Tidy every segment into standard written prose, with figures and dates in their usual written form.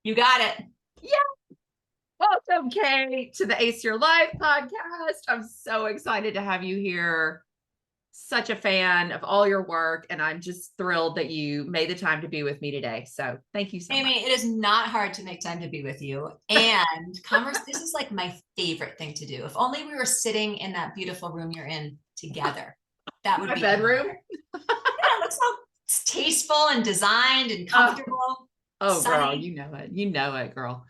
You got it. Yeah. Welcome, Kate, to the Ace Your Life podcast. I'm so excited to have you here. Such a fan of all your work, and I'm just thrilled that you made the time to be with me today. So thank you so much. Amy, it is not hard to make time to be with you. And this is like my favorite thing to do. If only we were sitting in that beautiful room you're in together. That would My be bedroom. yeah, it looks so tasteful and designed and Oh, comfortable, oh, girl, sunny. you know it. You know it, girl.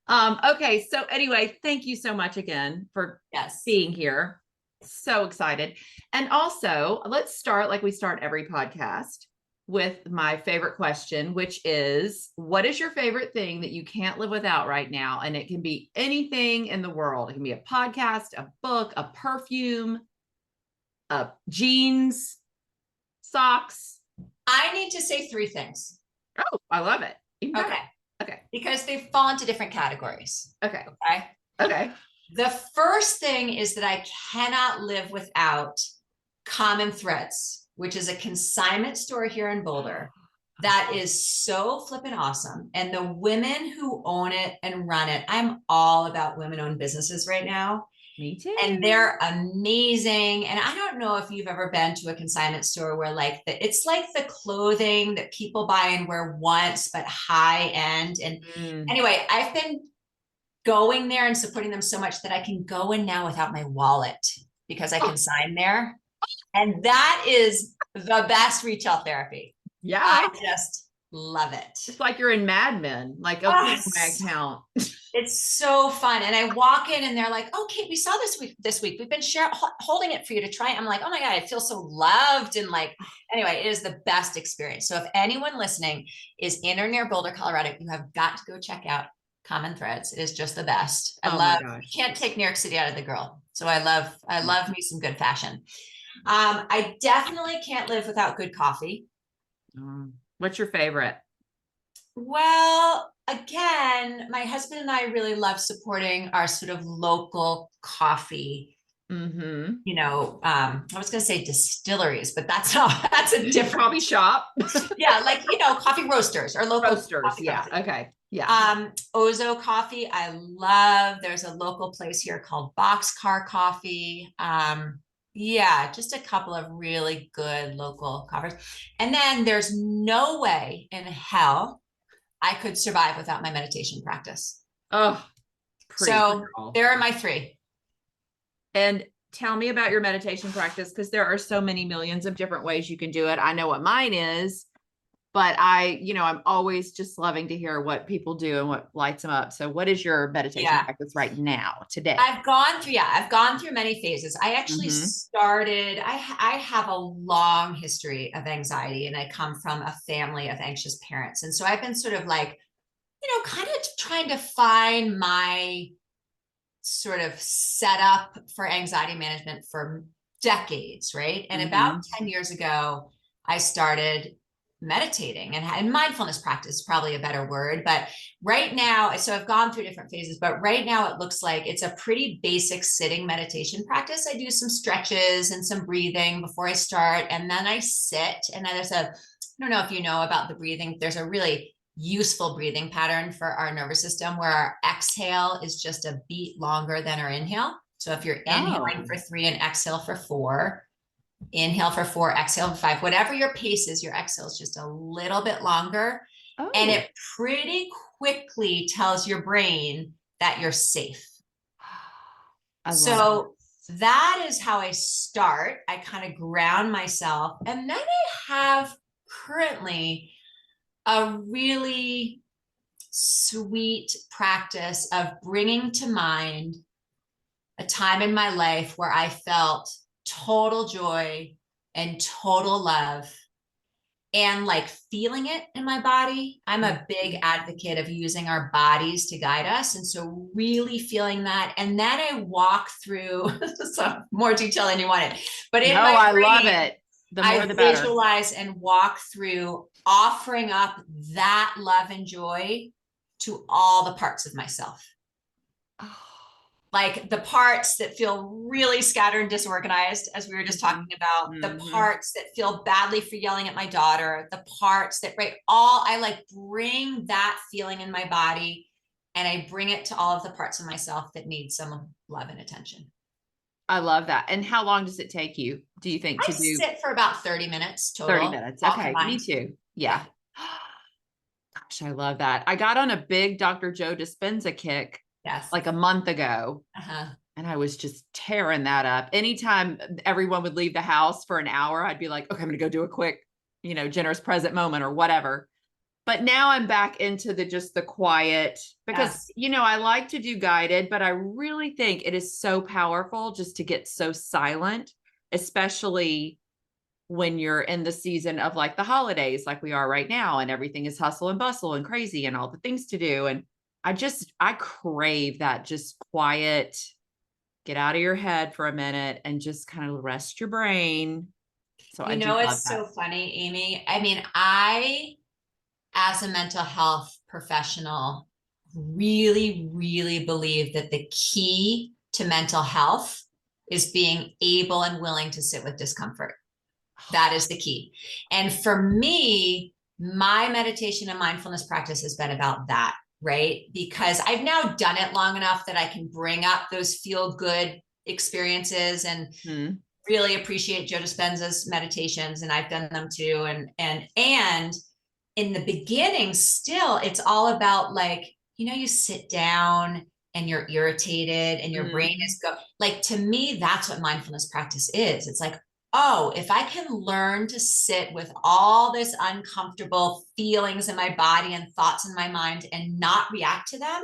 Okay, so anyway, thank you so much again for Yes. being here. So excited. And also, let's start like we start every podcast with my favorite question, which is what is your favorite thing that you can't live without right now? And it can be anything in the world. It can be a podcast, a book, a perfume, jeans, socks. I need to say three things. Oh, I love it. Even better. Okay. Okay. Because they fall into different categories. Okay. Okay. Okay. The first thing is that I cannot live without Common Threads, which is a consignment store here in Boulder that is so flippin' awesome. And the women who own it and run it, I'm all about women-owned businesses right now. Me too. And they're amazing. And I don't know if you've ever been to a consignment store where it's like the clothing that people buy and wear once, but high end. And anyway, I've been going there and supporting them so much that I can go in now without my wallet because I can sign there. And that is the best retail therapy. Yeah. I just love it. It's like you're in Mad Men, like opening my account. It's so fun. And I walk in and they're like, okay, we saw this week. We've been holding it for you to try. I'm like, oh my God, I feel so loved. And like, anyway, it is the best experience. So if anyone listening is in or near Boulder, Colorado, you have got to go check out Common Threads. It is just the best. You can't take New York City out of the girl. So I love me some good fashion. I definitely can't live without good coffee. What's your favorite? Well, again, my husband and I really love supporting our sort of local coffee. You know, I was going to say distilleries, but that's a different coffee shop. Yeah, like coffee roasters or local roasters. Yeah. Roasters. Okay. Yeah. Ozo coffee, I love. There's a local place here called Boxcar Coffee. Yeah, just a couple of really good local coffees. And then there's no way in hell I could survive without my meditation practice. Oh, so there are my three. And tell me about your meditation practice, because there are so many millions of different ways you can do it. I know what mine is, but I'm always just loving to hear what people do and what lights them up. So what is your meditation practice right now, today? I've gone through many phases. I actually started, I have a long history of anxiety, and I come from a family of anxious parents. And so I've been sort of like, kind of trying to find my sort of setup for anxiety management for decades, right? And about 10 years ago, I started meditating, and mindfulness practice is probably a better word. But right now, so I've gone through different phases, but right now it looks like it's a pretty basic sitting meditation practice. I do some stretches and some breathing before I start, and then I sit. And then I don't know if you know about the breathing, there's a really useful breathing pattern for our nervous system where our exhale is just a beat longer than our inhale. So if you're inhaling for 3 and exhale for 4, inhale for 4, exhale for 5, whatever your pace is, your exhale is just a little bit longer. And it pretty quickly tells your brain that you're safe. So that is how I start. I kind of ground myself. And then I have currently a really sweet practice of bringing to mind a time in my life where I felt total joy and total love and like feeling it in my body. I'm a big advocate of using our bodies to guide us. And so really feeling that. And then I walk through some more detail than you wanted, but in my brain, I love it. The more, the better. Visualize and walk through offering up that love and joy to all the parts of myself. Like the parts that feel really scattered and disorganized, as we were just talking about, the Mhm. parts that feel badly for yelling at my daughter, the parts that, right, all I like bring that feeling in my body and I bring it to all of the parts of myself that need some love and attention. I love that. And how long does it take you, do you think, I to do sit for about 30 minutes 30 total, minutes? all Okay, me combined. too. Yeah. Yeah. Gosh, I love that. I got on a big Dr. Joe Dispenza kick Yes. like a month ago, Uh-huh. and I was just tearing that up. Anytime everyone would leave the house for an hour, I'd be like, okay, I'm going to go do a quick, generous present moment or whatever. But now I'm back into just the quiet because, Yes. I like to do guided, but I really think it is so powerful just to get so silent, especially when you're in the season of like the holidays, like we are right now, and everything is hustle and bustle and crazy and all the things to do. And I crave that just quiet, get out of your head for a minute and just kind of rest your brain. So I You do know, love it's that. so funny, Amy. I mean, I, as a mental health professional, really, really believe that the key to mental health is being able and willing to sit with discomfort. That is the key. And for me, my meditation and mindfulness practice has been about that, right? Because I've now done it long enough that I can bring up those feel good experiences and Hmm. really appreciate Joe Dispenza's meditations, and I've done them too. And in the beginning, still, it's all about like, you sit down and you're irritated and your brain Hmm. is like, to me, that's what mindfulness practice is. It's like, oh, if I can learn to sit with all this uncomfortable feelings in my body and thoughts in my mind and not react to them,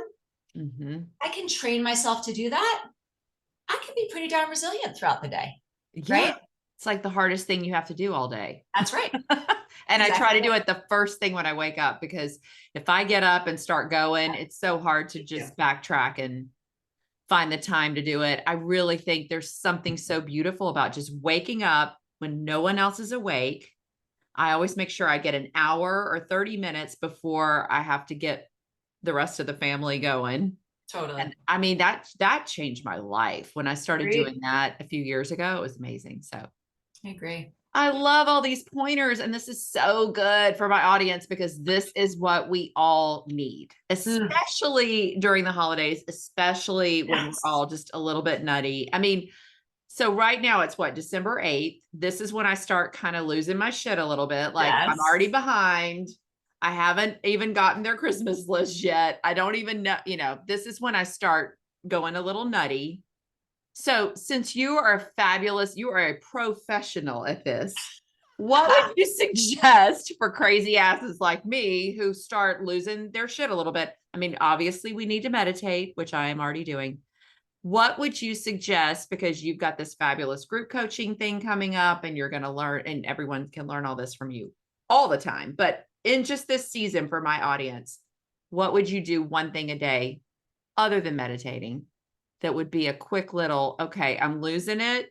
Hmm. I can train myself to do that. I can be pretty darn resilient throughout the day, Yeah. right? It's like the hardest thing you have to do all day. That's right. And I try Exactly to do right. it the first thing when I wake up, because if I get up and start going, it's so hard to Me too. just backtrack and find the time to do it. I really think there's something so beautiful about just waking up when no one else is awake. I always make sure I get an hour or 30 minutes before I have to get the rest of the family going. Totally. And I mean, that changed my life when I started Agreed. doing that a few years ago. It was amazing. So I agree. I love all these pointers, and this is so good for my audience because this is what we all need, Mm, especially during the holidays, especially when we're yes. all just a little bit nutty. I mean, so right now it's what, December 8th. This is when I start kind of losing my shit a little bit. Like I'm Yes. already behind. I haven't even gotten their Christmas list yet. I don't even know, this is when I start going a little nutty. So, since you are fabulous, you are a professional at this. What would you suggest for crazy asses like me who start losing their shit a little bit? I mean, obviously, we need to meditate, which I am already doing. What would you suggest? Because you've got this fabulous group coaching thing coming up, and you're going to learn, and everyone can learn all this from you all the time. But in just this season for my audience, what would you do one thing a day other than meditating that would be a quick little, okay, I'm losing it.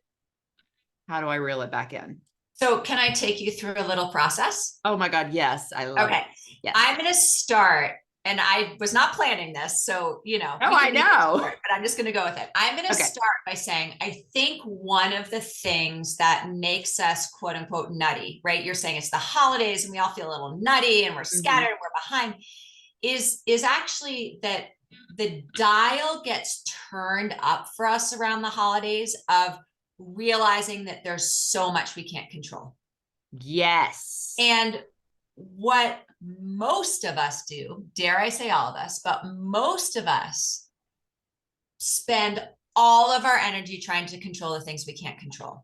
How do I reel it back in? So, can I take you through a little process? Oh my God. Yes. I love it. Okay. Yes. I'm going to start, and I was not planning this. So, Oh, you I can leave it know. short, but I'm just going to go with it. I'm going to Okay. start by saying, I think one of the things that makes us quote unquote nutty, right? You're saying it's the holidays and we all feel a little nutty and we're Mm-hmm. scattered, and we're behind, is actually that the dial gets turned up for us around the holidays of realizing that there's so much we can't control. Yes. And what most of us do, dare I say all of us, but most of us spend all of our energy trying to control the things we can't control.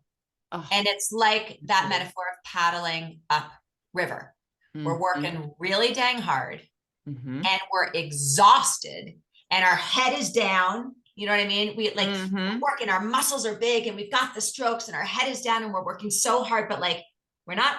Oh, And it's like that true. metaphor of paddling up river. We're Mm-hmm. working really dang hard Mm-hmm. and we're exhausted and our head is down. You know what I mean? Mm-hmm. We're working, our muscles are big and we've got the strokes and our head is down and we're working so hard, but like we're not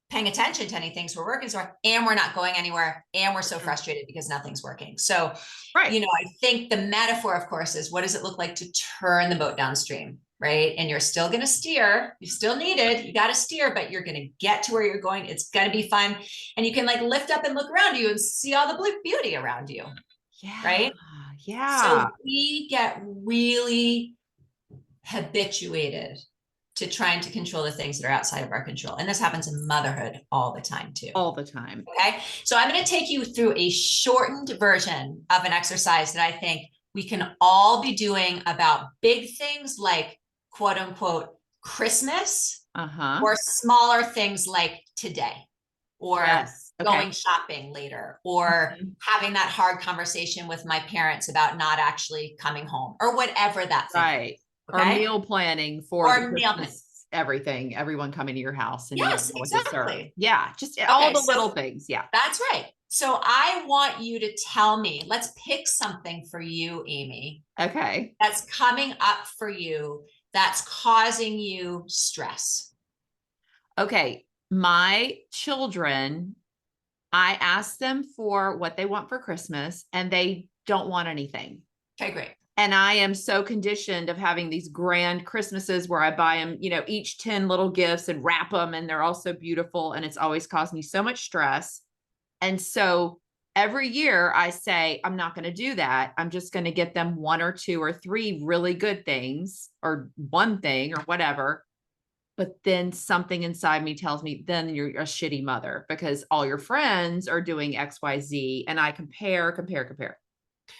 paying attention to anything. So we're working so hard and we're not going anywhere. And we're so frustrated because nothing's working. So, Right. I think the metaphor, of course, is what does it look like to turn the boat downstream? Right. And you're still going to steer. You still need it. You got to steer, but you're going to get to where you're going. It's going to be fun. And you can like lift up and look around you and see all the beauty around you. Yeah. right? Yeah. So we get really habituated to trying to control the things that are outside of our control. And this happens in motherhood all the time too. All the time. Okay. So I'm going to take you through a shortened version of an exercise that I think we can all be doing about big things like quote unquote Christmas, or smaller things like today, or Yes. Okay. going shopping later, or having that hard conversation with my parents about not actually coming home, or whatever that thing is. Right. Or Okay. meal planning for Or the meal planning. Christmas, everything, everyone coming to your house and you Yes, don't know what to serve. exactly. Yeah. Just all Okay, the so little things. Yeah. that's right. So I want you to tell me, let's pick something for you, Amy, Okay. that's coming up for you that's causing you stress. Okay. My children, I ask them for what they want for Christmas and they don't want anything. Okay, great. And I am so conditioned of having these grand Christmases where I buy them, you know, each 10 little gifts and wrap them, and they're all so beautiful. And it's always caused me so much stress. And so every year I say, I'm not going to do that. I'm just going to get them 1 or 2 or 3 really good things, or one thing or whatever. But then something inside me tells me, then you're a shitty mother because all your friends are doing XYZ. And I compare.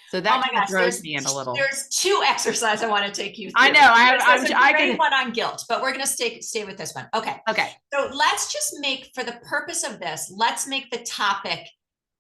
So that my gosh, throws me in a little. There's 2 exercises I want to take you through. I know. There's a great one on guilt, but we're going to stay with this one. Okay. So let's just make, for the purpose of this, let's make the topic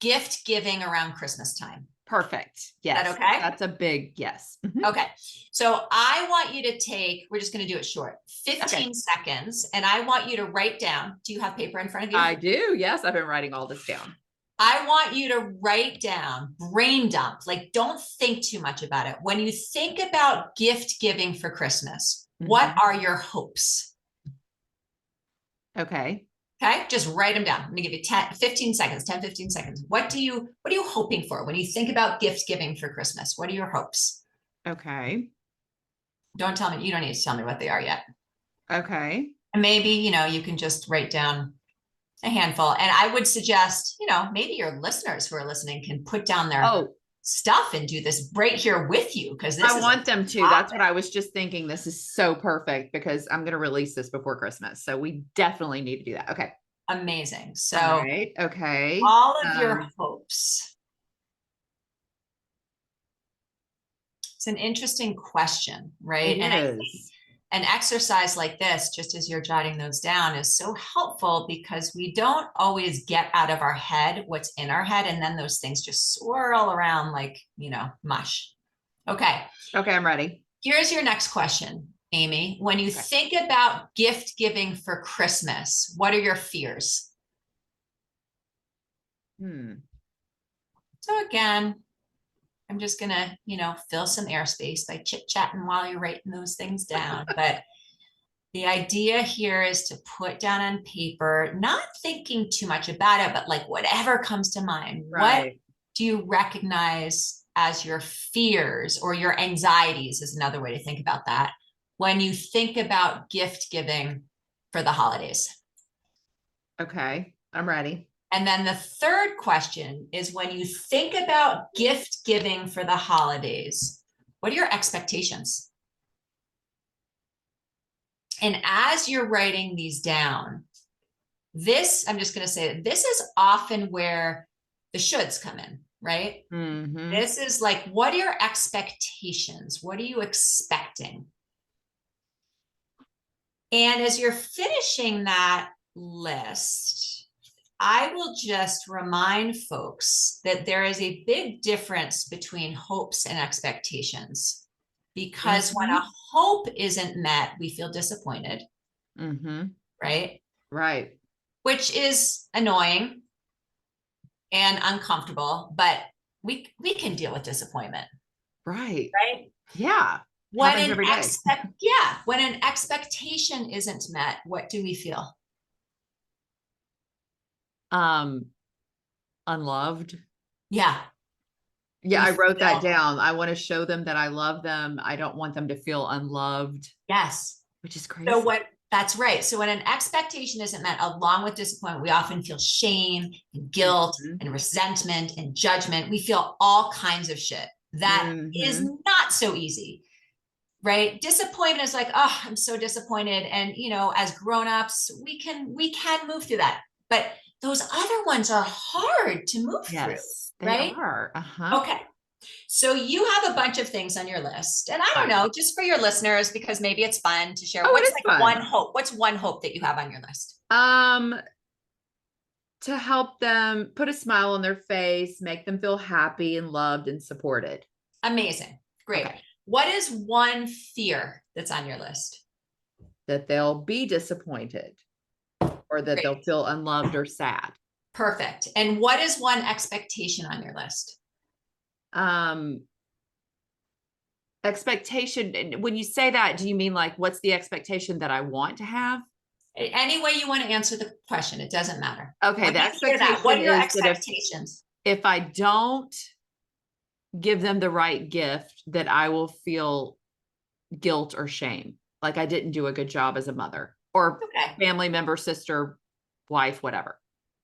gift giving around Christmas time. Perfect. Yes. Is that okay? That's a big yes. Okay. So I want you to take, we're just going to do it short, 15 seconds. And I want you to write down. Do you have paper in front of you? I do. Yes. I've been writing all this down. I want you to write down, brain dump, like don't think too much about it. When you think about gift giving for Christmas, what are your hopes? Okay. Okay. Just write them down. I'm going to give you 15 seconds. What are you hoping for when you think about gift giving for Christmas? What are your hopes? Okay. Don't tell me. You don't need to tell me what they are yet. Okay. And maybe, you can just write down a handful. And I would suggest, maybe your listeners who are listening can put down their stuff and do this right here with you, because I want them to. That's what I was just thinking. This is so perfect because I'm going to release this before Christmas. So we definitely need to do that. Okay. Amazing. So okay. All of your hopes. It's an interesting question, right? It is. An exercise like this, just as you're jotting those down, is so helpful because we don't always get out of our head what's in our head. And then those things just swirl around like, mush. Okay. Okay. I'm ready. Here's your next question, Amy. When you think about gift giving for Christmas, what are your fears? So again, I'm just going to, fill some airspace by chit-chatting while you're writing those things down. But the idea here is to put down on paper, not thinking too much about it, but like whatever comes to mind. What do you recognize as your fears or your anxieties is another way to think about that when you think about gift giving for the holidays? Okay, I'm ready. And then the third question is, when you think about gift giving for the holidays, what are your expectations? And as you're writing these down, I'm just going to say, this is often where the shoulds come in, right? This is like, what are your expectations? What are you expecting? And as you're finishing that list, I will just remind folks that there is a big difference between hopes and expectations, because when a hope isn't met, we feel disappointed, right? Right. Which is annoying and uncomfortable, but we can deal with disappointment. Right. Right. Yeah. When when an expectation isn't met, what do we feel? Unloved. Yeah. Yeah, I wrote that down. I want to show them that I love them. I don't want them to feel unloved. Yes. Which is crazy. So That's right. So when an expectation isn't met along with disappointment, we often feel shame and guilt Mhm. and resentment and judgment. We feel all kinds of shit. That is Mhm. not so easy, right? Disappointment is like, oh, I'm so disappointed. And as grown-ups, we can move through that. But those other ones are hard to move through, Yes, they right? are. Uh-huh. Okay. So you have a bunch of things on your list. And I don't Right. know, just for your listeners, because maybe it's fun to share. Oh, it What's is like one fun. hope? What's one hope that you have on your list? Um, to help them put a smile on their face, make them feel happy and loved and supported. Amazing. Great. Okay. What is one fear that's on your list? That they'll be disappointed or that Great. they'll feel unloved or sad. Perfect. And what is one expectation on your list? Um, expectation. When you say that, do you mean like what's the expectation that I want to have? Any way you want to answer the question, it doesn't matter. Okay, When the you hear that, what expectation are your is that expectations? if I don't give them the right gift, that I will feel guilt or shame, like I didn't do a good job as a mother or Okay. family member, sister, wife, whatever.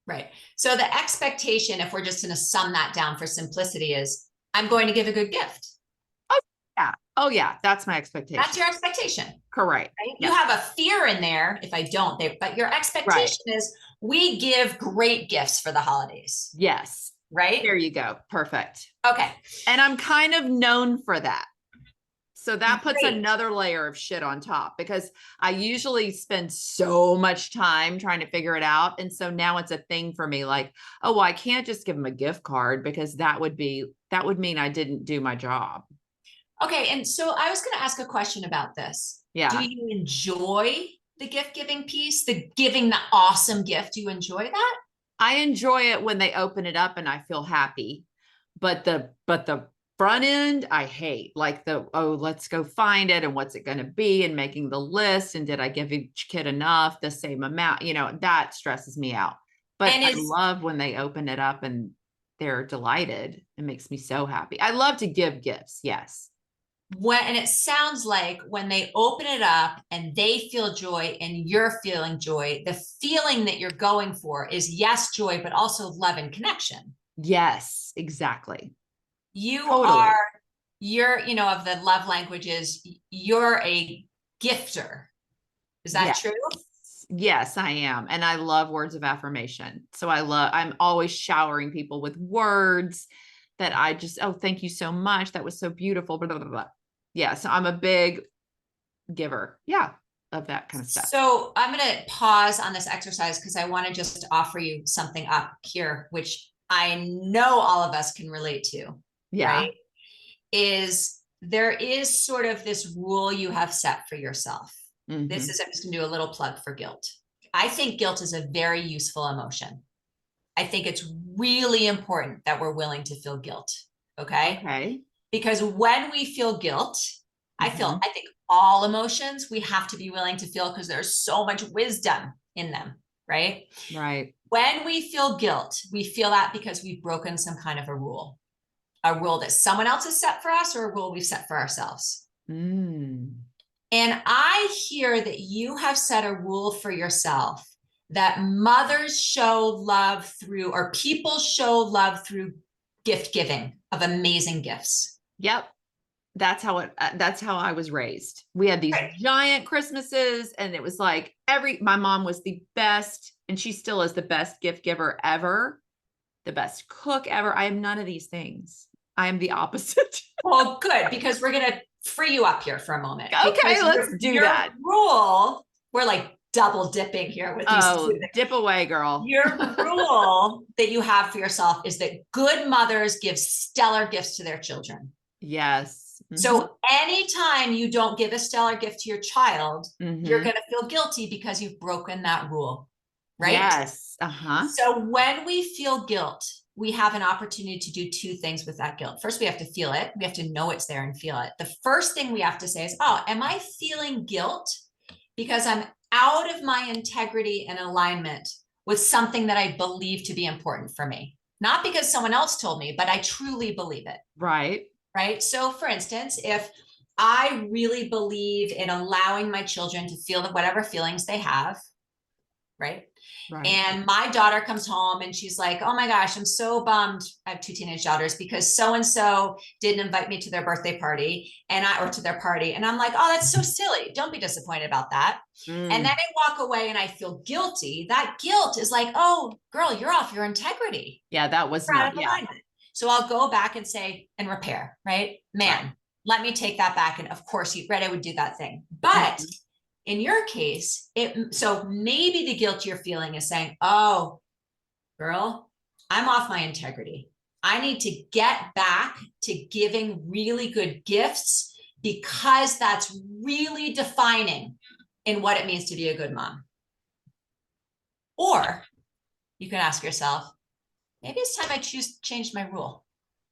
Right. So the expectation, if we're just going to sum that down for simplicity, is I'm going to give a good gift. Oh yeah. Oh yeah. That's my expectation. That's your expectation. Correct. Right? Yes. You have a fear in there if I don't, but your expectation is we give great gifts for the holidays. Yes. Right? There you go. Perfect. Okay. And I'm kind of known for that. So that puts Great. another layer of shit on top because I usually spend so much time trying to figure it out. And so now it's a thing for me like, oh, well, I can't just give them a gift card because that would mean I didn't do my job. Okay. And so I was going to ask a question about this. Do Yeah. you enjoy the gift giving piece, the giving the awesome gift? Do you enjoy that? I enjoy it when they open it up and I feel happy. But the front end, I hate like let's go find it and what's it going to be and making the list. And did I give each kid enough, the same amount? That stresses me out. But And I is love when they open it up and they're delighted. It makes me so happy. I love to give gifts. Yes. and it sounds like when they open it up and they feel joy and you're feeling joy, the feeling that you're going for is yes, joy, but also love and connection. Yes, exactly. You Totally. are, of the love languages, you're a gifter. Is that Yes. true? Yes, I am. And I love words of affirmation. So I'm always showering people with words that I just, oh, thank you so much. That was so beautiful. Blah, blah, blah, blah. Yeah. So I'm a big giver. Yeah. Of that kind of stuff. So I'm going to pause on this exercise because I want to just offer you something up here, which I know all of us can relate to, Yeah. right? There is sort of this rule you have set for yourself. I'm just going to do a little plug for guilt. I think guilt is a very useful emotion. I think it's really important that we're willing to feel guilt. Okay. Okay. Because when we feel guilt, I think all emotions we have to be willing to feel because there's so much wisdom in them. Right. Right. When we feel guilt, we feel that because we've broken some kind of a rule that someone else has set for us or a rule we've set for ourselves. Mm. And I hear that you have set a rule for yourself that mothers show love through, or people show love through gift giving of amazing gifts. Yep. That's how I was raised. We had these giant Christmases and it was like my mom was the best and she still is the best gift giver ever, the best cook ever. I am none of these things. I am the opposite. Well, good, because we're going to free you up here for a moment. Okay, let's do that. Rule, we're like double dipping here with these. Oh, dip away, girl. Your rule that you have for yourself is that good mothers give stellar gifts to their children. Yes. So anytime you don't give a stellar gift to your child, you're going to feel guilty because you've broken that rule, right? Yes. So when we feel guilt, we have an opportunity to do two things with that guilt. First, we have to feel it. We have to know it's there and feel it. The first thing we have to say is, oh, am I feeling guilt because I'm out of my integrity and alignment with something that I believe to be important for me? Not because someone else told me, but I truly believe it. Right. Right. So for instance, if I really believe in allowing my children to feel whatever feelings they have, right? Right. And my daughter comes home and she's like, oh my gosh, I'm so bummed. I have two teenage daughters because so-and-so didn't invite me to their birthday party or to their party. And I'm like, oh, that's so silly. Don't be disappointed about that. And then I walk away and I feel guilty. That guilt is like, oh, girl, you're off your integrity. Yeah, that was You're out not, of yeah. alignment. So I'll go back and say, and repair, right? Man, Right. let me take that back. And of course, I would do that thing. But in your case, so maybe the guilt you're feeling is saying, oh, girl, I'm off my integrity. I need to get back to giving really good gifts because that's really defining in what it means to be a good mom. Or you can ask yourself, maybe it's time I change my rule.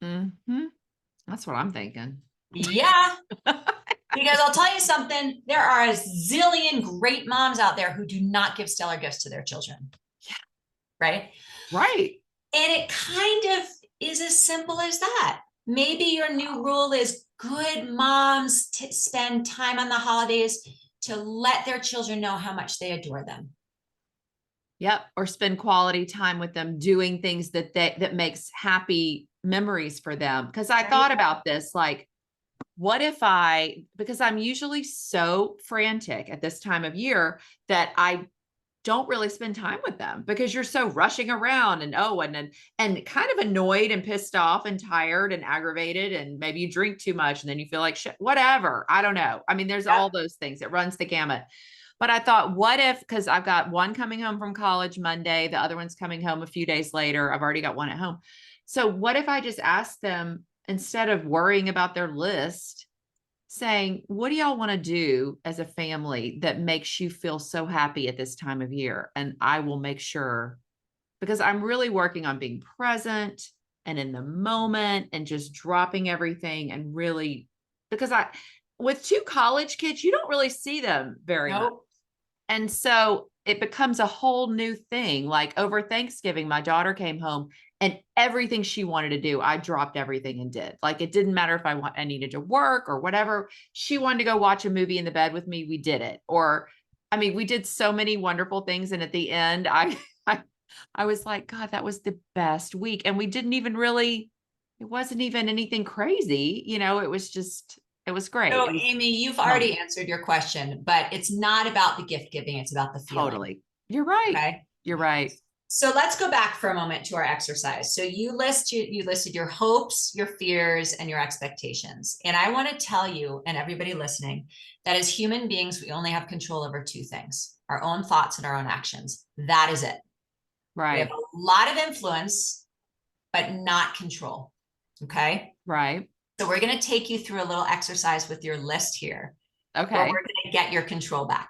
That's what I'm thinking. Yeah. Because I'll tell you something, there are a zillion great moms out there who do not give stellar gifts to their children. Yeah. Right? Right. And it kind of is as simple as that. Maybe your new rule is good moms spend time on the holidays to let their children know how much they adore them. Yep. Or spend quality time with them doing things that makes happy memories for them. Because I thought about this, like, what if because I'm usually so frantic at this time of year that I don't really spend time with them because you're so rushing around and kind of annoyed and pissed off and tired and aggravated, and maybe you drink too much and then you feel like shit, whatever. I don't know. I mean, there's all those things. It runs the gamut. But I thought, what if, because I've got one coming home from college Monday, the other one's coming home a few days later. I've already got one at home. So what if I just asked them, instead of worrying about their list, saying, what do y'all want to do as a family that makes you feel so happy at this time of year? And I will make sure, because I'm really working on being present and in the moment and just dropping everything and really, because with two college kids, you don't really see them very much. And so it becomes a whole new thing. Like over Thanksgiving, my daughter came home and everything she wanted to do, I dropped everything and did. Like, it didn't matter if I needed to work or whatever. She wanted to go watch a movie in the bed with me. We did it. Or, I mean, we did so many wonderful things. And at the end, I was like, God, that was the best week. And we didn't even really, it wasn't even anything crazy. It was just, it was great. So, Amy, you've already answered your question, but it's not about the gift giving. It's about the feeling. Totally. You're right. Okay. You're right. So let's go back for a moment to our exercise. So you listed your hopes, your fears, and your expectations. And I want to tell you and everybody listening that as human beings, we only have control over two things: our own thoughts and our own actions. That is it. Right. We have a lot of influence, but not control. Okay. Right. So we're going to take you through a little exercise with your list here. Okay. Where we're going to get your control back.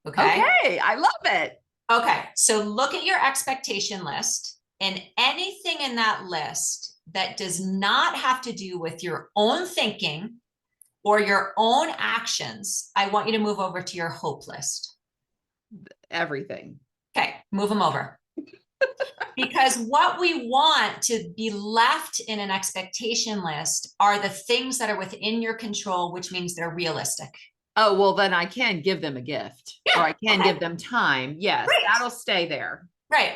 Okay. Okay. I love it. Okay. So look at your expectation list, and anything in that list that does not have to do with your own thinking or your own actions, I want you to move over to your hope list. Everything. Okay. Move them over. Because what we want to be left in an expectation list are the things that are within your control, which means they're realistic. Oh, well, then I can give them a gift, or I can give them time. Yes, that'll stay there. Right.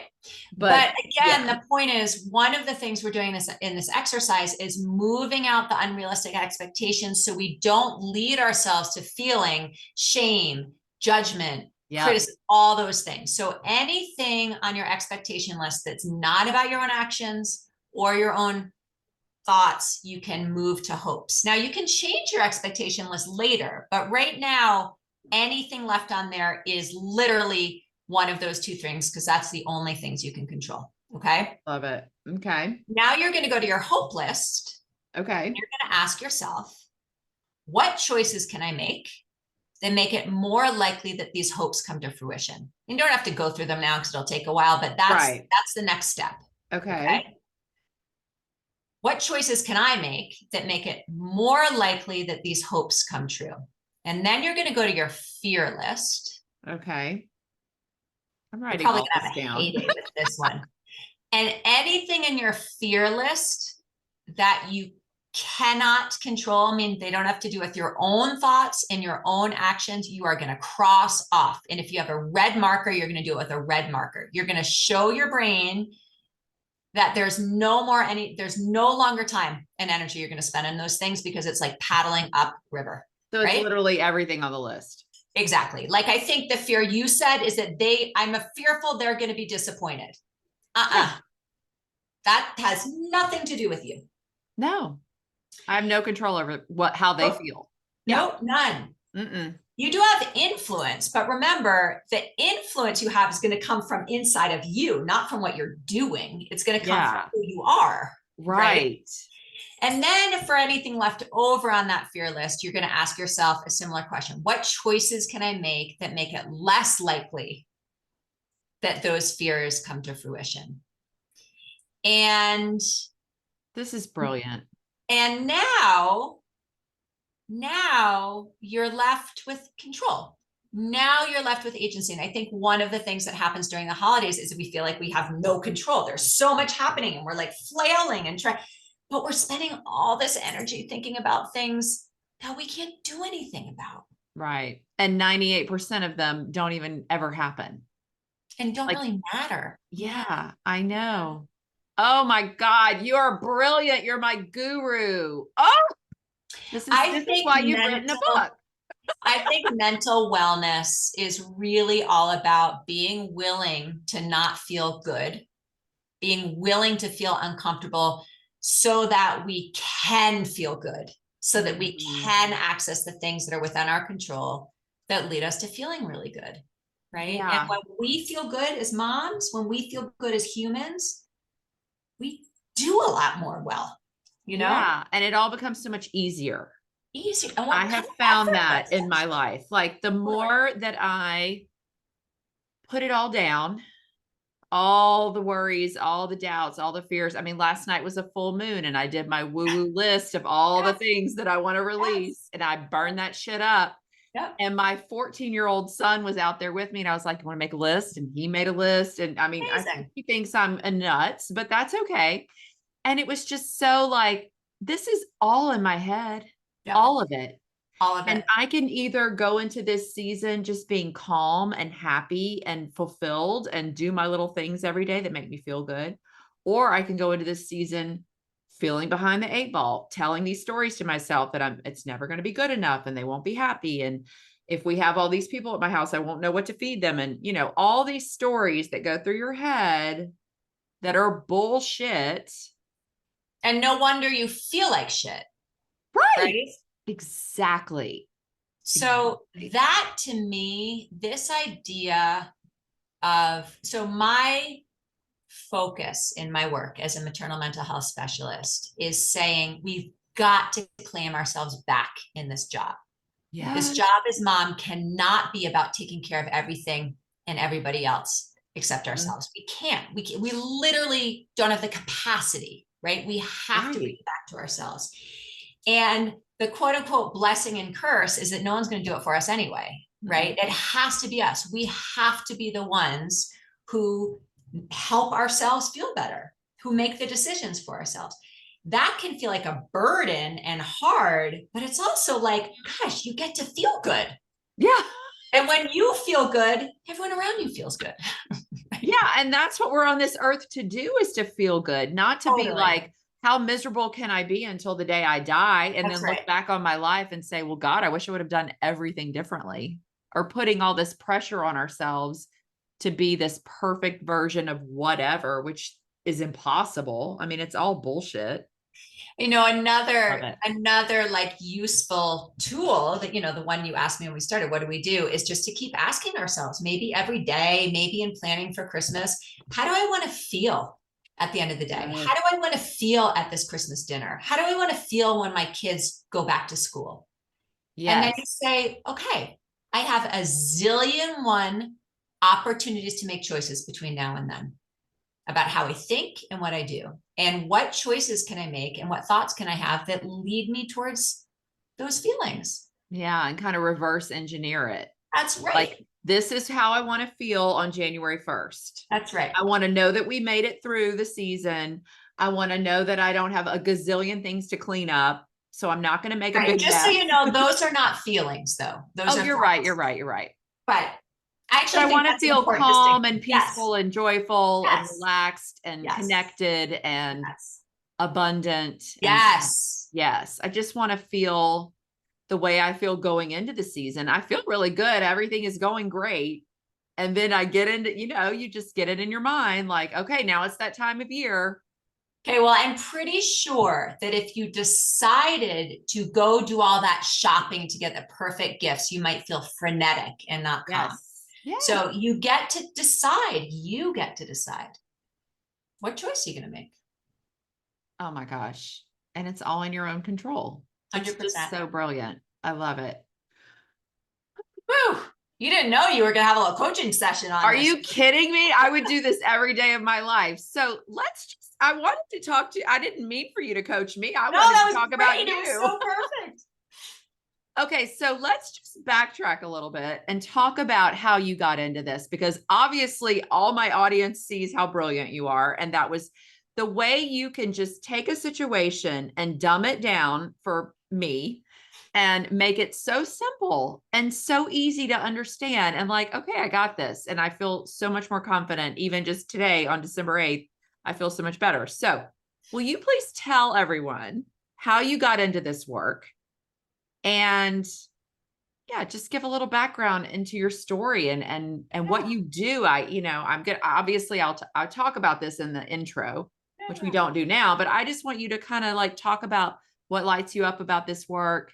But again, the point is, one of the things we're doing in this exercise is moving out the unrealistic expectations so we don't lead ourselves to feeling shame, judgment, criticism, all those things. So anything on your expectation list that's not about your own actions or your own thoughts, you can move to hopes. Now you can change your expectation list later, but right now, anything left on there is literally one of those two things, because that's the only things you can control. Okay. Love it. Okay. Now you're going to go to your hope list. Okay. You're going to ask yourself, what choices can I make that make it more likely that these hopes come to fruition? You don't have to go through them now because it'll take a while, but that's the next step. Okay. What choices can I make that make it more likely that these hopes come true? And then you're going to go to your fear list. Okay. I'm writing You're probably all going to this have a down. heyday with this one. And anything in your fear list that you cannot control, I mean, they don't have to do with your own thoughts and your own actions, you are going to cross off. And if you have a red marker, you're going to do it with a red marker. You're going to show your brain that there's no longer time and energy you're going to spend on those things, because it's like paddling up river. So it's right? literally everything on the list. Exactly. Like, I think the fear you said is that I'm fearful they're going to be disappointed. Yeah. That has nothing to do with you. No, I have no control over how they feel. Nope, none. You do have influence, but remember, the influence you have is going to come from inside of you, not from what you're doing. It's going to come from who you are. Right. And then for anything left over on that fear list, you're going to ask yourself a similar question. What choices can I make that make it less likely that those fears come to fruition? And this is brilliant. And now you're left with control. Now you're left with agency. And I think one of the things that happens during the holidays is that we feel like we have no control. There's so much happening and we're like flailing and trying, but we're spending all this energy thinking about things that we can't do anything about. Right. And 98% of them don't even ever happen. And don't really matter. Yeah, I know. Oh my God, you are brilliant. You're my guru. Oh, this is why you've written a book. I think mental wellness is really all about being willing to not feel good, being willing to feel uncomfortable so that we can feel good, so that we can access the things that are within our control that lead us to feeling really good. Right. Yeah. And when we feel good as moms, when we feel good as humans, we do a lot more well, you know? Yeah. And it all becomes so much easier. I have found that in my life. Like the more that I put it all down, all the worries, all the doubts, all the fears. I mean, last night was a full moon and I did my woo-woo list of all the things that I want to release and I burned that shit up. Yep. And my 14-year-old son was out there with me and I was like, you want to make a list? And he made a list. And I mean, I think he thinks I'm a nuts, but that's okay. And it was just so like, this is all in my head. Yep. All of it. And I can either go into this season just being calm and happy and fulfilled and do my little things every day that make me feel good. Or I can go into this season feeling behind the 8 ball, telling these stories to myself that it's never going to be good enough and they won't be happy. And if we have all these people at my house, I won't know what to feed them. And, you know, all these stories that go through your head that are bullshit. And no wonder you feel like shit. Right? Exactly. So that to me, this idea of, so my focus in my work as a maternal mental health specialist is saying we've got to claim ourselves back in this job. Yeah. This job as mom cannot be about taking care of everything and everybody else except ourselves. We can't. We literally don't have the capacity, right? We have to bring it back to ourselves. And the quote unquote blessing and curse is that no one's going to do it for us anyway, right? It has to be us. We have to be the ones who help ourselves feel better, who make the decisions for ourselves. That can feel like a burden and hard, but it's also like, gosh, you get to feel good. Yeah. And when you feel good, everyone around you feels good. Yeah. And that's what we're on this earth to do, is to feel good, not to be like, how miserable can I be until the day I die? And then look back on my life and say, well, God, I wish I would have done everything differently, or putting all this pressure on ourselves to be this perfect version of whatever, which is impossible. I mean, it's all bullshit. You know, another like useful tool that, you know, the one you asked me when we started, what do we do, is just to keep asking ourselves, maybe every day, maybe in planning for Christmas, how do I want to feel at the end of the day? How do I want to feel at this Christmas dinner? How do I want to feel when my kids go back to school? Yes. And then you say, okay, I have a zillion one opportunities to make choices between now and then about how I think and what I do. And what choices can I make and what thoughts can I have that lead me towards those feelings? Yeah. And kind of reverse engineer it. That's right. Like, this is how I want to feel on January 1st. That's right. I want to know that we made it through the season. I want to know that I don't have a gazillion things to clean up. So I'm not going to make a big Just so mess. you know, those are not feelings though. Those Oh, are you're thoughts. right. You're right. You're right. But I But actually I think want to that's an feel important calm and distinction. peaceful and joyful and Yes. relaxed and Yes. connected and Yes. abundant. And Yes. yes, I just want to feel the way I feel going into the season. I feel really good. Everything is going great. And then I get into, you just get it in your mind like, okay, now it's that time of year. Okay, well, I'm pretty sure that if you decided to go do all that shopping to get the perfect gifts, you might feel frenetic and not calm. Yes. Yeah. So you get to decide. You get to decide. What choice are you going to make? Oh my gosh. And it's all in your own control. It's 100%. just so brilliant. I love it. Woo! You didn't know you were going to have a little coaching session on Are this. you kidding me? I would do this every day of my life. So I wanted to talk to you. I didn't mean for you to coach me. I wanted to talk about you. It was so perfect. Okay, so let's just backtrack a little bit and talk about how you got into this, because obviously all my audience sees how brilliant you are. And that was the way you can just take a situation and dumb it down for me and make it so simple and so easy to understand. And like, okay, I got this. And I feel so much more confident. Even just today on December 8th, I feel so much better. So will you please tell everyone how you got into this work? And yeah, just give a little background into your story and what you do. I'm good. Obviously I'll talk about this in the intro, which we don't do now, but I just want you to kind of like talk about what lights you up about this work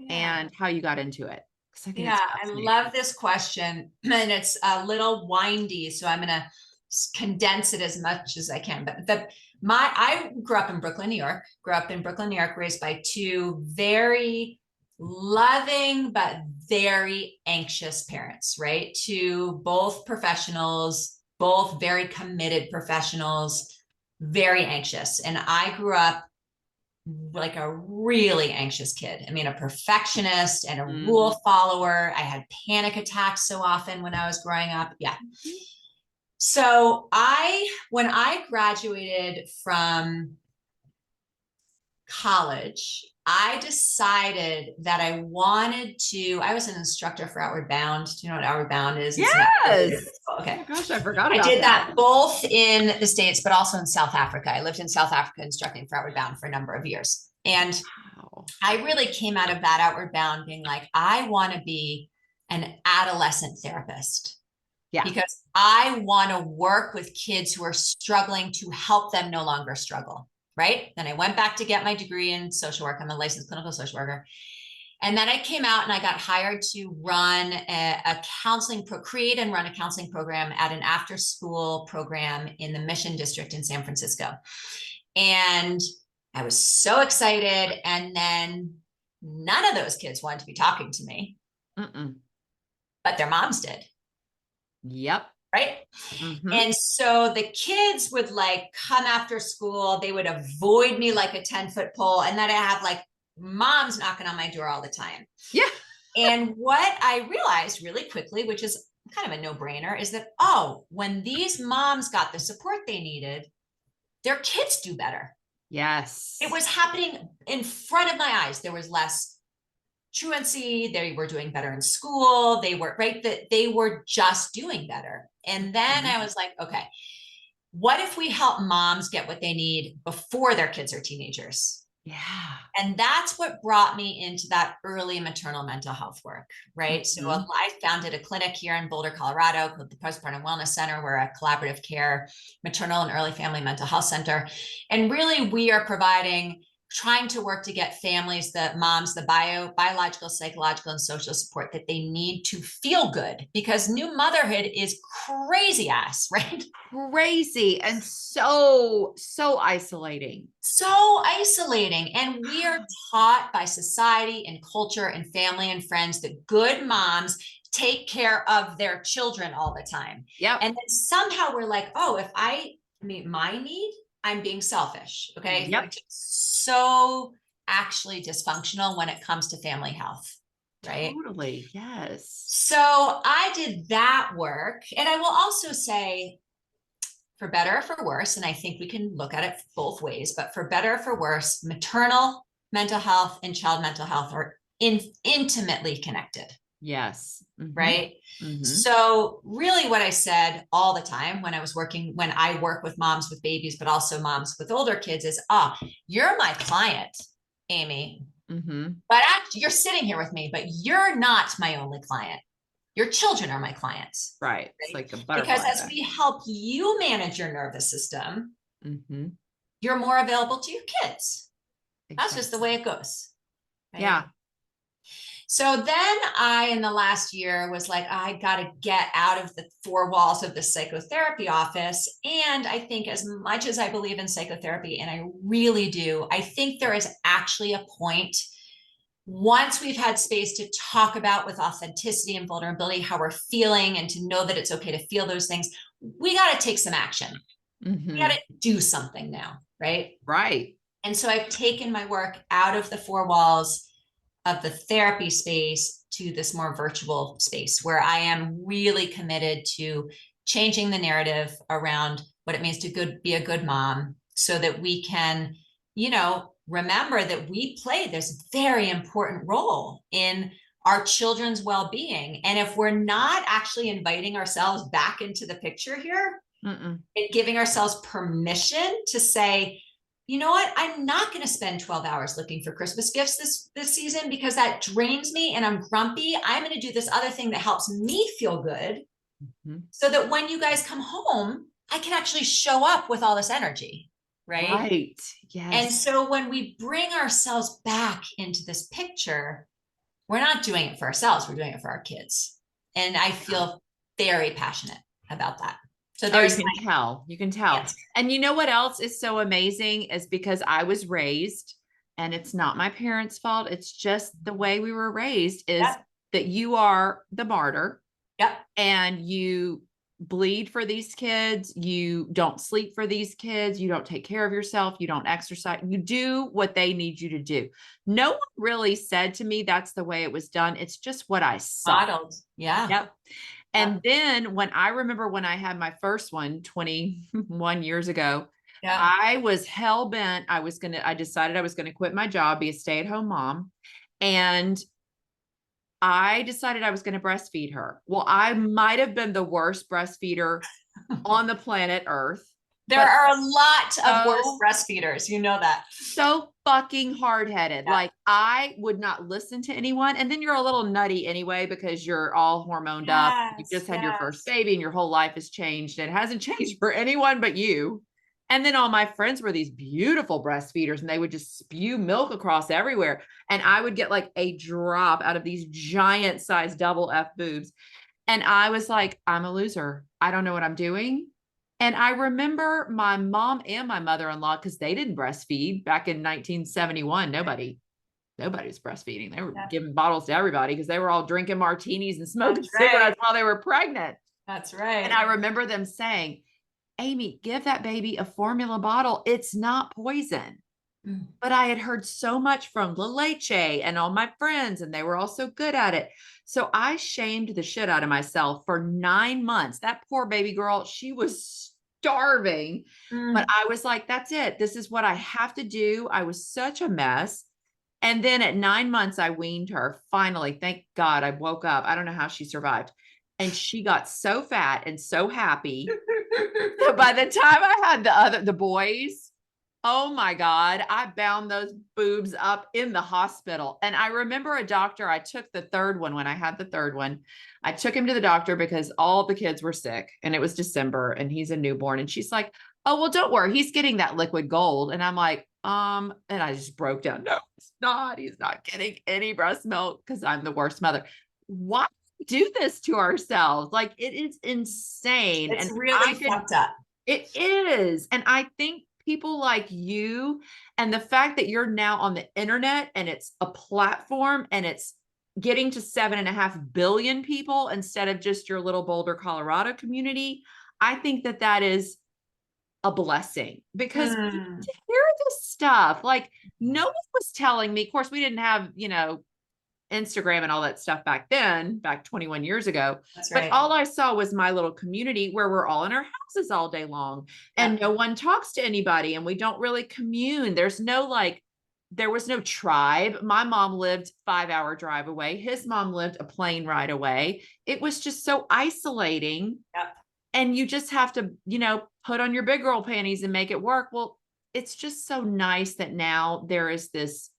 and how you got into it. I love this question, and it's a little windy, so I'm going to condense it as much as I can. But I grew up in Brooklyn, New York. Raised by two very loving but very anxious parents, right? Two both professionals, both very committed professionals, very anxious. And I grew up like a really anxious kid. I mean, a perfectionist and a rule follower. I had panic attacks so often when I was growing up. Yeah. So when I graduated from college, I decided that I was an instructor for Outward Bound. Do you know what Outward Bound is? Yes. Okay. Oh gosh, I forgot about I did that both in the States, but also in South Africa. I lived in South Africa instructing for Outward Bound for a number of years. And I really came out of that Outward Bound being like, I want to be an adolescent therapist. Yeah. Because I want to work with kids who are struggling to help them no longer struggle. Right. Then I went back to get my degree in social work. I'm a licensed clinical social worker. And then I came out and I got hired to run create and run a counseling program at an after school program in the Mission District in San Francisco. And I was so excited. And then none of those kids wanted to be talking to me, but their moms did. Yep. Right. And so the kids would like come after school, they would avoid me like a 10-foot pole. And then I have like moms knocking on my door all the time. Yeah. And what I realized really quickly, which is kind of a no-brainer, is that, when these moms got the support they needed, their kids do better. Yes. It was happening in front of my eyes. There was less truancy. They were doing better in school. They were just doing better. And then I was like, okay, what if we help moms get what they need before their kids are teenagers? Yeah. And that's what brought me into that early maternal mental health work, right? So I founded a clinic here in Boulder, Colorado called the Postpartum Wellness Center. We're a collaborative care maternal and early family mental health center. And really we are trying to work to get families, the moms, the biological, psychological, and social support that they need to feel good, because new motherhood is crazy ass, right? Crazy and so isolating. So isolating. And we are taught by society and culture and family and friends that good moms take care of their children all the time. Yep. And then somehow we're like, if I meet my need, I'm being selfish. Okay. Yep. So actually dysfunctional when it comes to family health. Right. Totally. Yes. So I did that work. And I will also say, for better or for worse, and I think we can look at it both ways, but for better or for worse, maternal mental health and child mental health are intimately connected. Yes. Right. Mm-hmm. So really what I said all the time when I work with moms with babies, but also moms with older kids is, you're my client, Amy, but actually you're sitting here with me, but you're not my only client. Your children are my clients. Right. It's like a butterfly Because as effect. we help you manage your nervous system, you're more available to your kids. Exactly. That's just the way it goes. Right? Yeah. So then I, in the last year, was like, I got to get out of the four walls of the psychotherapy office. And I think as much as I believe in psychotherapy, and I really do, I think there is actually a point once we've had space to talk about with authenticity and vulnerability, how we're feeling and to know that it's okay to feel those things, we got to take some action. We got to do something now. Right. Right. And so I've taken my work out of the four walls of the therapy space to this more virtual space where I am really committed to changing the narrative around what it means to be a good mom so that we can, remember that we play this very important role in our children's well-being. And if we're not actually inviting ourselves back into the picture here and giving ourselves permission to say, you know what? I'm not going to spend 12 hours looking for Christmas gifts this season because that drains me and I'm grumpy. I'm going to do this other thing that helps me feel good so that when you guys come home, I can actually show up with all this energy. Right. Yes. And so when we bring ourselves back into this picture, we're not doing it for ourselves. We're doing it for our kids. And I feel very passionate about that. So you can tell. Yes. And you know what else is so amazing is because I was raised, and it's not my parents' fault. It's just the way we were raised is that you are the martyr. Yep. And you bleed for these kids. You don't sleep for these kids. You don't take care of yourself. You don't exercise. You do what they need you to do. No one really said to me that's the way it was done. It's just what I saw. Modeled. Yeah. Yep. And then when I had my first one 21 years ago, I was hell bent. I decided I was going to quit my job, be a stay-at-home mom. And I decided I was going to breastfeed her. Well, I might have been the worst breastfeeder on the planet Earth. There are a lot of worse breastfeeders. You know that. So fucking hard-headed. Yeah. Like I would not listen to anyone. And then you're a little nutty anyway, because you're all hormoned up. You've just had your first baby and your whole life has changed. It hasn't changed for anyone but you. And then all my friends were these beautiful breastfeeders and they would just spew milk across everywhere. And I would get like a drop out of these giant size double F boobs. And I was like, I'm a loser. I don't know what I'm doing. And I remember my mom and my mother-in-law, because they didn't breastfeed back in 1971. Nobody was breastfeeding. They were giving bottles to everybody because they were all drinking martinis and smoking cigarettes while they were pregnant. That's right. And I remember them saying, Amy, give that baby a formula bottle. It's not poison. But I had heard so much from La Leche and all my friends, and they were all so good at it. So I shamed the shit out of myself for 9 months. That poor baby girl, she was starving. But I was like, that's it. This is what I have to do. I was such a mess. And then at 9 months, I weaned her. Finally, thank God, I woke up. I don't know how she survived. And she got so fat and so happy. So by the time I had the boys, oh my God, I bound those boobs up in the hospital. And I remember a doctor, I took the third one when I had the third one. I took him to the doctor because all the kids were sick and it was December and he's a newborn. And she's like, oh, well, don't worry. He's getting that liquid gold. And I'm like, and I just broke down. No, it's not. He's not getting any breast milk because I'm the worst mother. Why do this to ourselves? Like it is insane. It's really fucked up. It is. And I think people like you and the fact that you're now on the internet and it's a platform and it's getting to 7.5 billion people instead of just your little Boulder, Colorado community. I think that is a blessing because to hear this stuff, like no one was telling me, of course we didn't have, Instagram and all that stuff back then, back 21 years ago. That's But right. all I saw was my little community where we're all in our houses all day long and no one talks to anybody and we don't really commune. There's no like, there was no tribe. My mom lived 5-hour drive away. His mom lived a plane ride away. It was just so isolating. Yep. And you just have to, put on your big girl panties and make it work. Well, it's just so nice that now there is this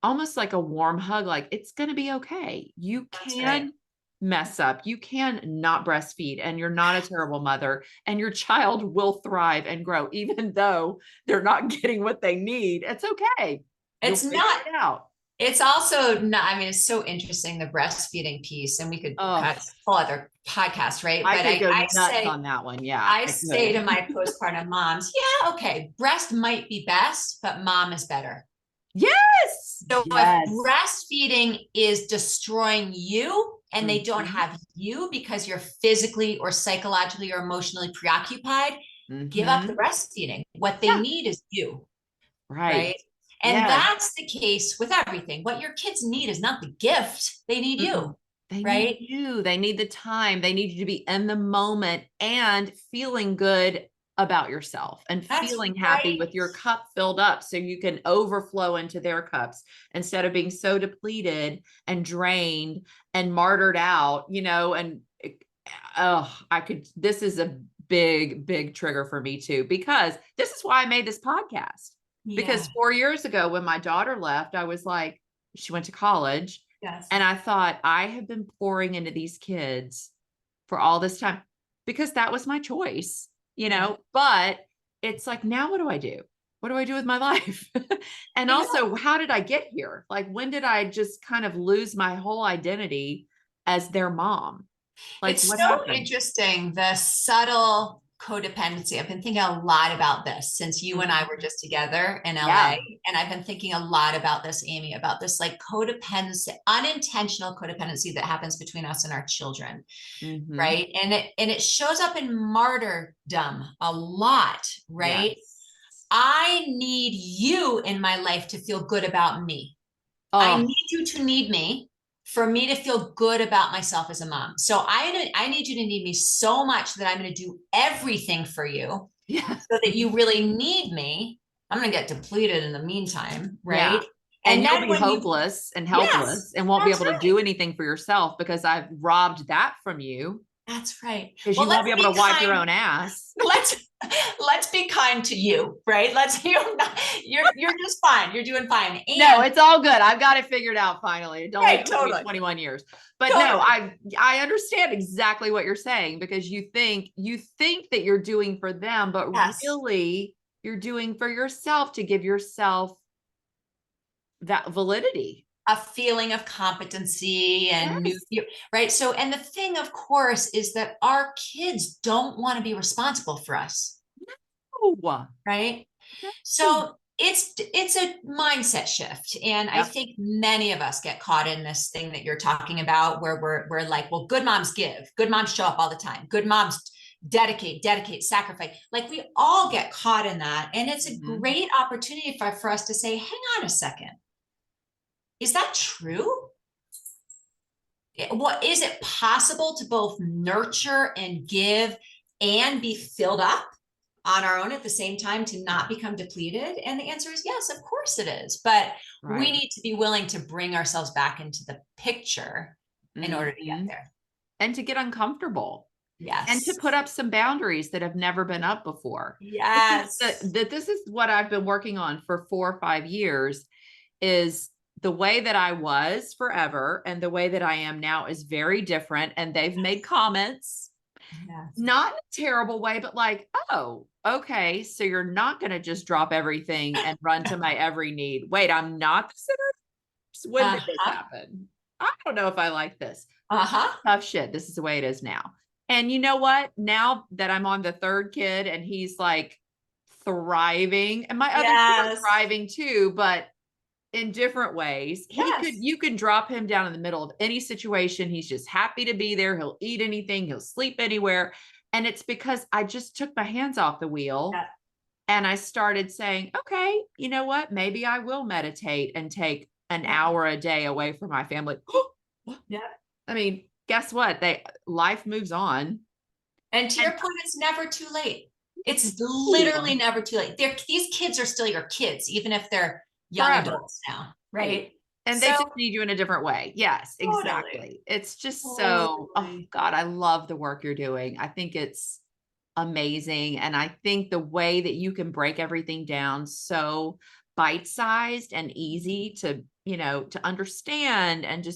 almost like a warm hug, like it's going to be okay. You can mess up. You can not breastfeed and you're not a terrible mother and your child will thrive and grow, even though they're not getting what they need. It's okay. It's You'll not, figure it out. it's also not, I mean, it's so interesting, the breastfeeding piece, and we could cut a whole other podcast, right? I But could go I nuts say, on that one. Yeah. I say to my postpartum moms, yeah, okay, breast might be best, but mom is better. Yes. So yes. if breastfeeding is destroying you and they don't have you because you're physically or psychologically or emotionally preoccupied, give up the breastfeeding. What they need is you. Right. And that's the case with everything. What your kids need is not the gift. They need you. They need you. They need the time. They need you to be in the moment and feeling good about yourself and feeling happy with your cup filled up so you can overflow into their cups instead of being so depleted and drained and martyred out, and this is a big, big trigger for me too, because this is why I made this podcast. Because 4 years ago, when my daughter left, I was like, she went to college. Yes. And I thought, I have been pouring into these kids for all this time because that was my choice, but it's like, now what do I do? What do I do with my life? And also, how did I get here? Like, when did I just kind of lose my whole identity as their mom? Like, it's what so happened? Interesting, the subtle codependency. I've been thinking a lot about this since you and I were just together in LA. And I've been thinking a lot about this, Amy, about this like codependency, unintentional codependency that happens between us and our children. Right. And it shows up in martyrdom a lot, right? Yes. I need you in my life to feel good about me. I need you to need me for me to feel good about myself as a mom. So I need you to need me so much that I'm going to do everything for you so that you really need me. I'm going to get depleted in the meantime, right? And you'll be hopeless and helpless and won't be able to do anything for yourself because I've robbed that from you. That's right. Because you won't be able to wipe your own ass. Let's be kind to you, right? You're just fine. You're doing fine. And no, it's all good. I've got it figured out finally. It only took me 21 years. But no, I understand exactly what you're saying because you think that you're doing for them, but really you're doing for yourself to give yourself that validity. A feeling of competency and right? So, and the thing, of course, is that our kids don't want to be responsible for us. No. Right? No. So it's a mindset shift. And I think many of us get caught in this thing that you're talking about where we're like, well, good moms give, good moms show up all the time. Good moms dedicate, sacrifice. Like we all get caught in that. And it's a great opportunity for us to say, hang on a second. Is that true? What is it possible to both nurture and give and be filled up on our own at the same time to not become depleted? And the answer is yes, of course it is. But we need to be willing to bring ourselves back into the picture in order to get there. And to get uncomfortable. Yes. And to put up some boundaries that have never been up before. Yes. This is what I've been working on for 4 or 5 years is the way that I was forever and the way that I am now is very different. And they've made comments, not in a terrible way, but like, oh, okay. So you're not going to just drop everything and run to my every need. Wait, I'm not the center. When did this happen? I don't know if I like this. Tough shit. This is the way it is now. And you know what? Now that I'm on the 3rd kid and he's like thriving and my other kids are thriving too, but in different ways. You can drop him down in the middle of any situation. He's just happy to be there. He'll eat anything. He'll sleep anywhere. And it's because I just took my hands off the wheel and I started saying, okay, you know what? Maybe I will meditate and take an Yeah. hour a day away from my family. Yeah. I mean, guess what? Life moves on. And to And your point, it's never too late. It's literally never too late. These kids are still your kids, even if they're young forever. adults now, right? And they So just need you in a different way. Yes, totally, exactly. It's just so, oh totally. God, I love the work you're doing. I think it's amazing. And I think the way that you can break everything down so bite-sized and easy to, to understand and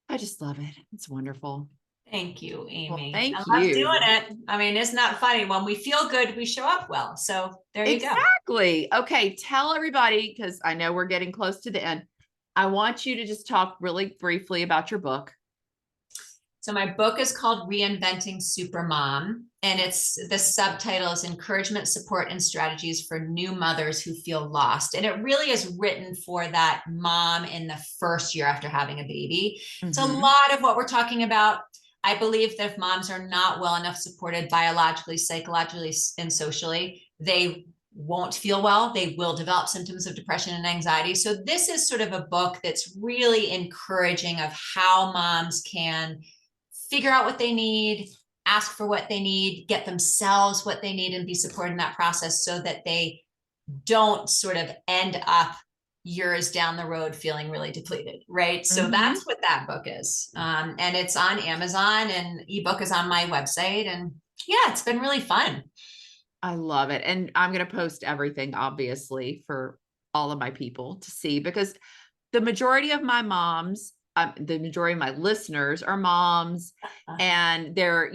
I just love it. It's wonderful. Thank you, Well, Amy. I thank love doing you. it. I mean, isn't that funny? When we feel good, we show up well. So there you go. Exactly. Okay. Tell everybody, because I know we're getting close to the end. I want you to just talk really briefly about your book. So my book is called Reinventing Supermom, and the subtitle is Encouragement, Support, and Strategies for New Mothers Who Feel Lost. And it really is written for that mom in the first year after having a baby. It's a lot of what we're talking about. I believe that if moms are not well enough supported biologically, psychologically, and socially, they won't feel well. They will develop symptoms of depression and anxiety. So this is sort of a book that's really encouraging of how moms can figure out what they need, ask for what they need, get themselves what they need, and be supported in that process so that they don't sort of end up years down the road feeling really depleted, right? So that's what that book is. And it's on Amazon, and ebook is on my website. And yeah, it's been really fun. I love it. And I'm going to post everything, obviously, for all of my people to see, because the majority of my moms, the majority of my listeners are moms, and they're,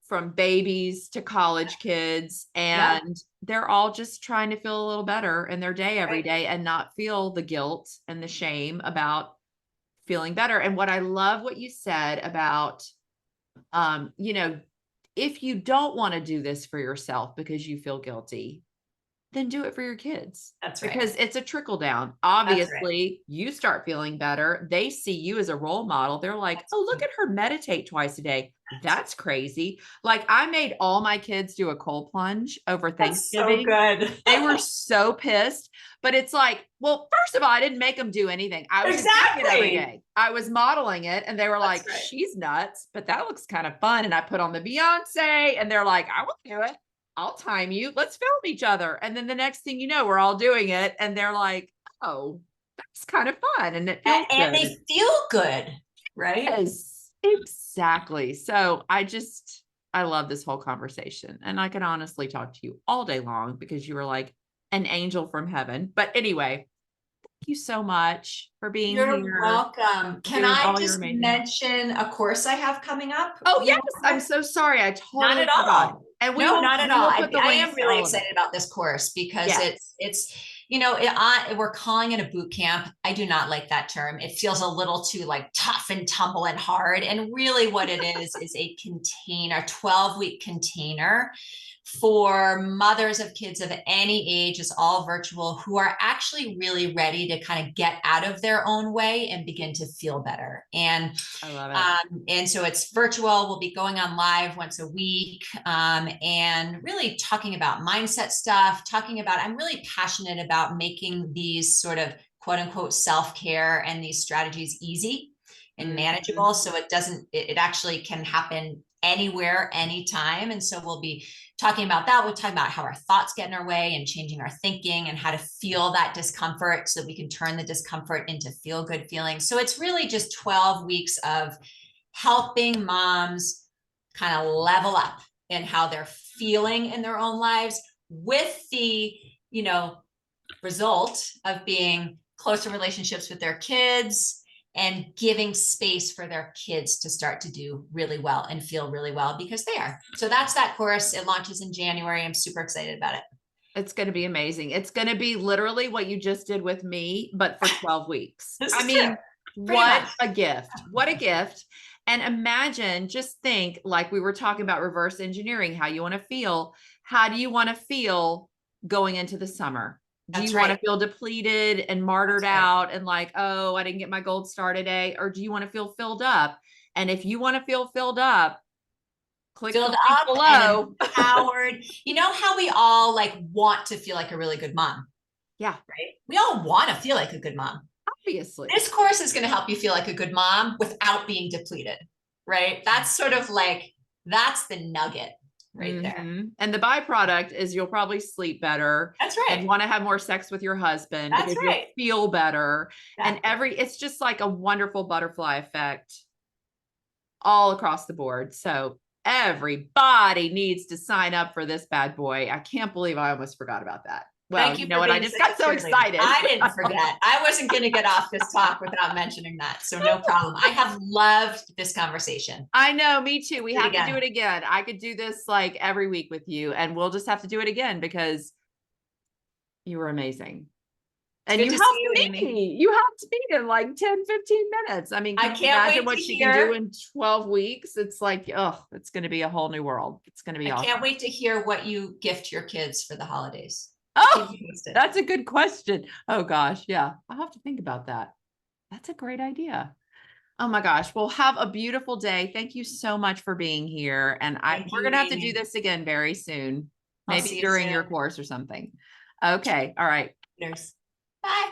from babies to college kids, Yeah, and they're all just trying to feel a little better in their day every right. day and not feel the guilt and the shame about feeling better. And what I love what you said about, um, you know, if you don't want to do this for yourself because you feel guilty, then do it for your kids, That's right. because it's a trickle down. That's right. Obviously, you start feeling better. They see you as a role model. They're like, That's oh, look right. at her meditate twice a day. That's crazy. Like, I made all my kids do a cold plunge over That's so Thanksgiving. good. They were so pissed. But it's like, well, first of all, I didn't make them do anything. I was just doing it every Exactly. day. I was modeling it, and they were That's like, right. she's nuts, but that looks kind of fun. And I put on the Beyonce, and they're like, I will do it. I'll time you. Let's film each other. And then the next thing you know, we're all doing it. And they're like, oh, that's kind of fun. And it feels And good. they feel good, right? Yes, exactly. So I love this whole conversation. And I can honestly talk to you all day long, because you were like an angel from heaven. But anyway, thank you so much for being You're here, welcome. Can doing I all your just amazing. mention a course I have coming up Oh, real yes. I'm quick? so sorry. I Not totally at forgot. all. And No, not at we all. will I, put the I links am to really all of it. excited about this course because Yeah. we're calling it a boot camp. I do not like that term. It feels a little too like tough and tumble and hard. And really what it is a container, 12-week container for mothers of kids of any age, is all virtual, who are actually really ready to kind of get out of their own way and begin to feel better. I love it. And so it's virtual. We'll be going on live once a week, and really talking about mindset stuff, I'm really passionate about making these sort of quote unquote self-care and these strategies easy and manageable. So it actually can happen anywhere, anytime. And so we'll be talking about that. We'll talk about how our thoughts get in our way and changing our thinking, and how to feel that discomfort so that we can turn the discomfort into feel good feelings. So it's really just 12 weeks of helping moms kind of level up in how they're feeling in their own lives, with the, result of being closer relationships with their kids and giving space for their kids to start to do really well and feel really well, because they are. So that's that course. It launches in January. I'm super excited about it. It's going to be amazing. It's going to be literally what you just did with me, but for 12 weeks. This I is true. mean, Pretty what much. a gift. What a gift. And imagine, just think, like we were talking about reverse engineering, how you want to feel. How do you want to feel going into the summer? Do That's you want to right. feel depleted and martyred That's right. out and like, oh, I didn't get my gold star today? Or do you want to feel filled up? And if you want to feel filled up, click the Filled link up and below. empowered. You know how we all like want to feel like a really good mom? Yeah. Right? We all want to feel like a good mom. Obviously. This course is going to help you feel like a good mom without being depleted, right? That's sort of like, that's the nugget right there. And the byproduct is you'll probably sleep better. That's right. And want to have more sex with your husband That's because right. you'll feel better. Exactly. And it's just like a wonderful butterfly effect all across the board. So everybody needs to sign up for this bad boy. I can't believe I almost forgot about that. Well, Thank you you know for what? I being just such got a so cheerleader. excited. I didn't forget. I wasn't going to get off this talk without mentioning that. So no problem. I have loved this conversation. I know, me too. We Do it have to again. do it again. I could do this like every week with you, and we'll just have to do it again because you were amazing. It's And good you to helped see you, Amy. me. You helped me in like 10, 15 minutes. I mean, I can you can't imagine wait what to she can do hear. in 12 weeks? It's like, oh, it's going to be a whole new world. It's going to be I awesome. can't wait to hear what you gift your kids for the holidays. Oh, that's a good question. Oh gosh. Yeah. I'll have to think about that. That's a great idea. Oh my gosh. Well, have a beautiful day. Thank you so much for being here. And we're going to have to do this again very soon, I'll maybe see you during your soon. course or something. Okay. All right. Cheers. Bye.